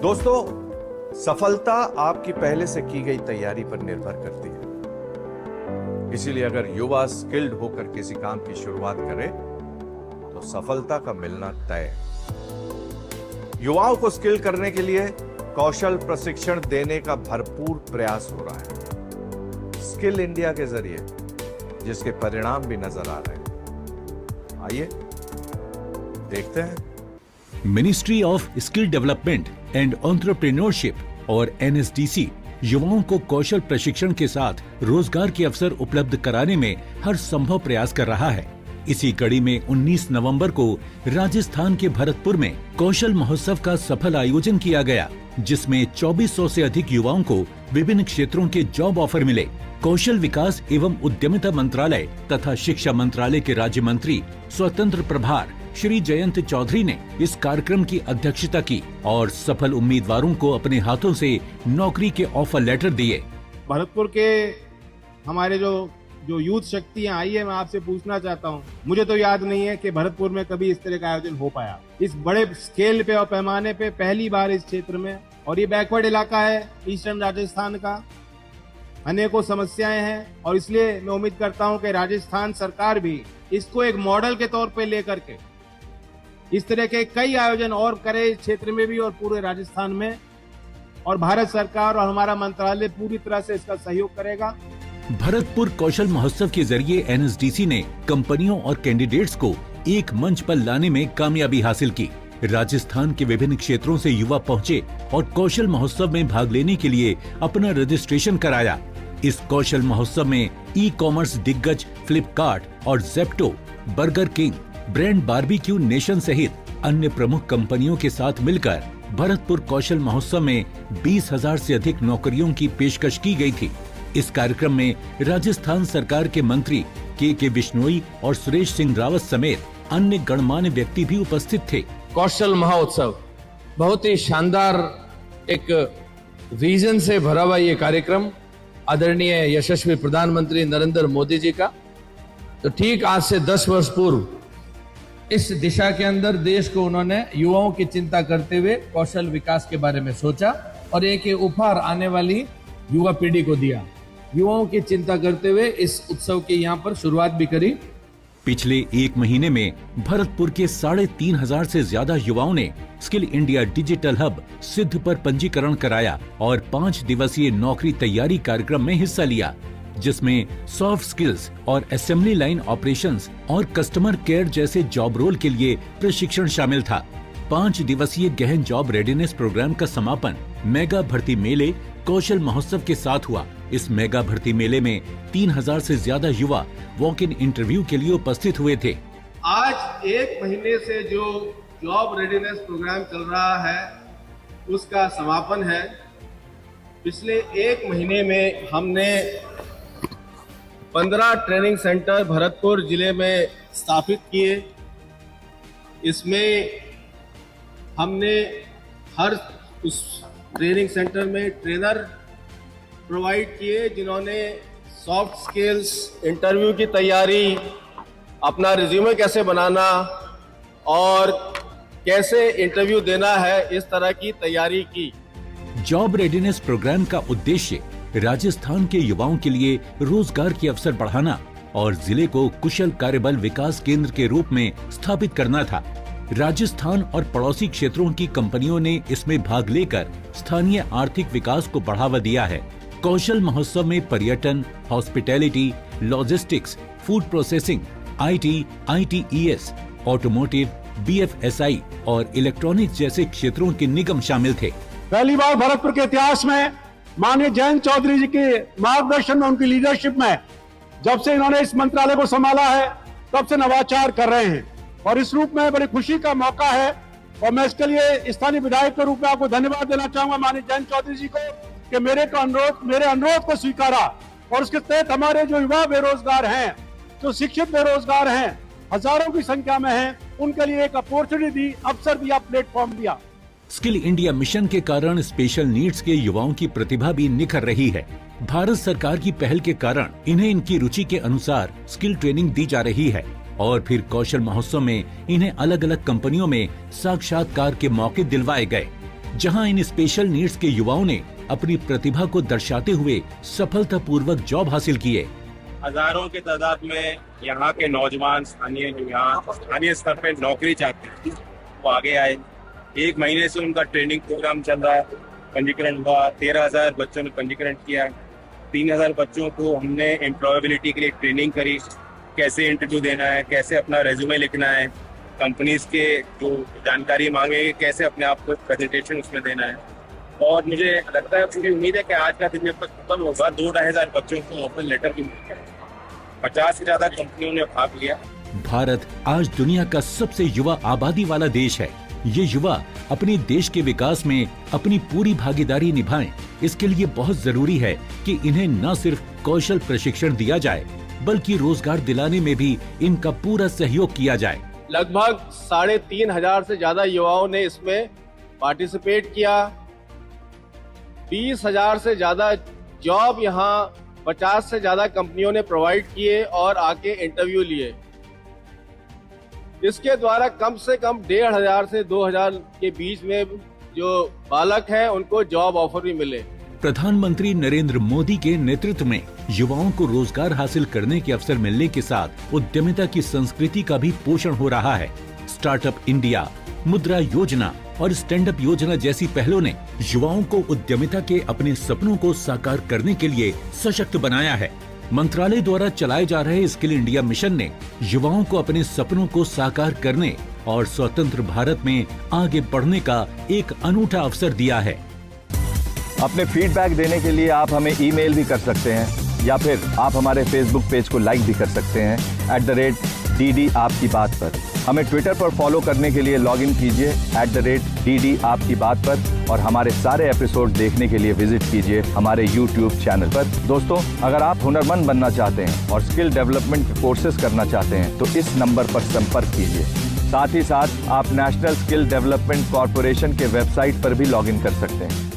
दोस्तों, सफलता आपकी पहले से की गई तैयारी पर निर्भर करती है। इसीलिए अगर युवा स्किल्ड होकर किसी काम की शुरुआत करे तो सफलता का मिलना तय है। युवाओं को स्किल करने के लिए कौशल प्रशिक्षण देने का भरपूर प्रयास हो रहा है स्किल इंडिया के जरिए, जिसके परिणाम भी नजर आ रहे हैं। आइए देखते हैं। Ministry of skill development and entrepreneurship और एनएसडीसी युवाओं को कौशल प्रशिक्षण के साथ रोजगार के अवसर उपलब्ध कराने में हर संभव प्रयास कर रहा है। इसी कड़ी में 19 नवंबर को राजस्थान के भरतपुर में कौशल महोत्सव का सफल आयोजन किया गया, जिसमें 2400 से अधिक युवाओं को विभिन्न क्षेत्रों के जॉब ऑफर मिले। कौशल विकास एवं उद्यमिता मंत्रालय तथा शिक्षा मंत्रालय के राज्य मंत्री स्वतंत्र प्रभार श्री जयंत चौधरी ने इस कार्यक्रम की अध्यक्षता की और सफल उम्मीदवारों को अपने हाथों से नौकरी के ऑफर लेटर दिए। भरतपुर के हमारे जो यूथ शक्तियां आई है, मैं आपसे पूछना चाहता हूं, मुझे तो याद नहीं है कि भरतपुर में कभी इस तरह का आयोजन हो पाया इस बड़े स्केल पे और पैमाने पे, पहली बार इस क्षेत्र में। और ये बैकवर्ड इलाका है ईस्टर्न राजस्थान का, अनेकों समस्याएं हैं और इसलिए मैं उम्मीद करता हूं कि राजस्थान सरकार भी इसको एक मॉडल के तौर पे लेकर के इस तरह के कई आयोजन और करे इस क्षेत्र में भी और पूरे राजस्थान में, और भारत सरकार और हमारा मंत्रालय पूरी तरह से इसका सहयोग करेगा। भरतपुर कौशल महोत्सव के जरिए एनएसडीसी ने कंपनियों और कैंडिडेट्स को एक मंच पर लाने में कामयाबी हासिल की। राजस्थान के विभिन्न क्षेत्रों से युवा पहुंचे और कौशल महोत्सव में भाग लेने के लिए अपना रजिस्ट्रेशन कराया। इस कौशल महोत्सव में ई कॉमर्स दिग्गज फ्लिपकार्ट और Zepto, burger king, brand Barbeque Nation सहित अन्य प्रमुख कंपनियों के साथ मिलकर भरतपुर कौशल महोत्सव में 20,000 से अधिक नौकरियों की पेशकश की गई थी। इस कार्यक्रम में राजस्थान सरकार के मंत्री के बिश्नोई और सुरेश सिंह रावत समेत अन्य गणमान्य व्यक्ति भी उपस्थित थे। कौशल महोत्सव बहुत ही शानदार एक विजन से भरा हुआ ये कार्यक्रम आदरणीय यशस्वी प्रधानमंत्री नरेंद्र मोदी जी का। तो ठीक आज से 10 वर्ष पूर्व इस दिशा के अंदर देश को उन्होंने युवाओं की चिंता करते हुए कौशल विकास के बारे में सोचा और एक उपहार आने वाली युवा पीढ़ी को दिया। युवाओं की चिंता करते हुए इस उत्सव की यहाँ पर शुरुआत भी करी। पिछले एक महीने में भरतपुर के 3,500 से ज्यादा युवाओं ने स्किल इंडिया डिजिटल हब सिद्ध पर पंजीकरण कराया और 5 दिवसीय नौकरी तैयारी कार्यक्रम में हिस्सा लिया, जिसमें सॉफ्ट स्किल्स और असेंबली लाइन ऑपरेशंस और कस्टमर केयर जैसे जॉब रोल के लिए प्रशिक्षण शामिल था। 5 दिवसीय गहन जॉब रेडीनेस प्रोग्राम का समापन मेगा भर्ती मेले कौशल महोत्सव के साथ हुआ। इस मेगा भर्ती मेले में 3,000 से ज्यादा युवा वॉक इन इंटरव्यू के लिए उपस्थित हुए थे। आज एक महीने से जो जॉब रेडीनेस प्रोग्राम चल रहा है उसका समापन है। पिछले एक महीने में हमने 15 ट्रेनिंग सेंटर भरतपुर जिले में स्थापित किए। इसमें हमने हर उस ट्रेनिंग सेंटर में ट्रेनर प्रोवाइड किए जिन्होंने सॉफ्ट स्किल्स, इंटरव्यू की तैयारी, अपना रिज्यूमे कैसे बनाना और कैसे इंटरव्यू देना है, इस तरह की तैयारी की। जॉब रेडीनेस प्रोग्राम का उद्देश्य राजस्थान के युवाओं के लिए रोजगार के अवसर बढ़ाना और जिले को कुशल कार्यबल विकास केंद्र के रूप में स्थापित करना था। राजस्थान और पड़ोसी क्षेत्रों की कंपनियों ने इसमें भाग लेकर स्थानीय आर्थिक विकास को बढ़ावा दिया है। कौशल महोत्सव में पर्यटन, hospitality, logistics, food processing, IT, ITES, automotive, BFSI और इलेक्ट्रॉनिक्स जैसे क्षेत्रों के निगम शामिल थे। पहली बार भरतपुर के इतिहास में माननीय जयंत चौधरी जी के मार्गदर्शन में, उनकी लीडरशिप में, जब से इन्होंने इस मंत्रालय को संभाला है तब से नवाचार कर रहे हैं और इस रूप में बड़ी खुशी का मौका है। और मैं इसके लिए स्थानीय विधायक के रूप में आपको धन्यवाद देना चाहूंगा माननीय जयंत चौधरी जी को कि मेरे अनुरोध को स्वीकारा और उसके तहत हमारे जो युवा बेरोजगार हैं, जो शिक्षित बेरोजगार हैं, हजारों की संख्या में हैं, उनके लिए एक अपॉर्चुनिटी दी, अवसर दिया, प्लेटफॉर्म दिया। स्किल इंडिया मिशन के कारण स्पेशल नीड्स के युवाओं की प्रतिभा भी निखर रही है। भारत सरकार की पहल के कारण इन्हें इनकी रुचि के अनुसार स्किल ट्रेनिंग दी जा रही है और फिर कौशल महोत्सव में इन्हें अलग अलग कंपनियों में साक्षात्कार के मौके दिलवाए गए। जहां इन स्पेशल नीड्स के युवाओं ने अपनी प्रतिभा को दर्शाते हुए सफलतापूर्वक जॉब हासिल किए। हजारों की तादाद में यहाँ के नौजवान स्थानीय स्तर पे नौकरी चाहते हैं, वो आगे आए। 1 महीने से उनका ट्रेनिंग प्रोग्राम चल रहा है, पंजीकरण हुआ, 13,000 बच्चों ने पंजीकरण किया। 3,000 बच्चों को हमने एम्प्लॉयबिलिटी के लिए ट्रेनिंग करी, कैसे इंटरव्यू देना है, कैसे अपना रेज्यूमे लिखना है, कंपनीज के जो जानकारी मांगे कैसे अपने आप को प्रेजेंटेशन उसमें देना है। और मुझे लगता है, पूरी उम्मीद है कि आज का दिन जब तक खत्म होगा 2-2,500 बच्चों को ऑफर लेटर भी मिलेगा। 50 से ज्यादा कंपनियों ने भाग लिया। भारत आज दुनिया का सबसे युवा आबादी वाला देश है। ये युवा अपने देश के विकास में अपनी पूरी भागीदारी निभाएं। इसके लिए बहुत जरूरी है कि इन्हें न सिर्फ कौशल प्रशिक्षण दिया जाए, बल्कि रोजगार दिलाने में भी इनका पूरा सहयोग किया जाए। लगभग 3,500 से ज्यादा युवाओं ने इसमें पार्टिसिपेट किया। 20,000 से ज्यादा जॉब यहाँ 50 से ज्यादा कंपनियों ने प्रोवाइड किए और आके इंटरव्यू लिए। इसके द्वारा कम से कम 1,500 से 2,000 के बीच में जो बालक हैं उनको जॉब ऑफर भी मिले। प्रधानमंत्री नरेंद्र मोदी के नेतृत्व में युवाओं को रोजगार हासिल करने के अवसर मिलने के साथ उद्यमिता की संस्कृति का भी पोषण हो रहा है। स्टार्टअप इंडिया, मुद्रा योजना और स्टैंड अप योजना जैसी पहलों ने युवाओं को उद्यमिता के अपने सपनों को साकार करने के लिए सशक्त बनाया है। मंत्रालय द्वारा चलाए जा रहे स्किल इंडिया मिशन ने युवाओं को अपने सपनों को साकार करने और स्वतंत्र भारत में आगे बढ़ने का एक अनूठा अवसर दिया है। अपने फीडबैक देने के लिए आप हमें ईमेल भी कर सकते हैं या फिर आप हमारे फेसबुक पेज को लाइक भी कर सकते हैं @DD आपकी बात पर। हमें ट्विटर पर फॉलो करने के लिए लॉगिन कीजिए @DD आपकी बात पर और हमारे सारे एपिसोड देखने के लिए विजिट कीजिए हमारे YouTube चैनल पर। दोस्तों, अगर आप हुनरमंद बनना चाहते हैं और स्किल डेवलपमेंट के कोर्सेज करना चाहते हैं तो इस नंबर पर संपर्क कीजिए। साथ ही साथ आप नेशनल स्किल डेवलपमेंट कॉर्पोरेशन के वेबसाइट पर भी लॉगिन कर सकते हैं।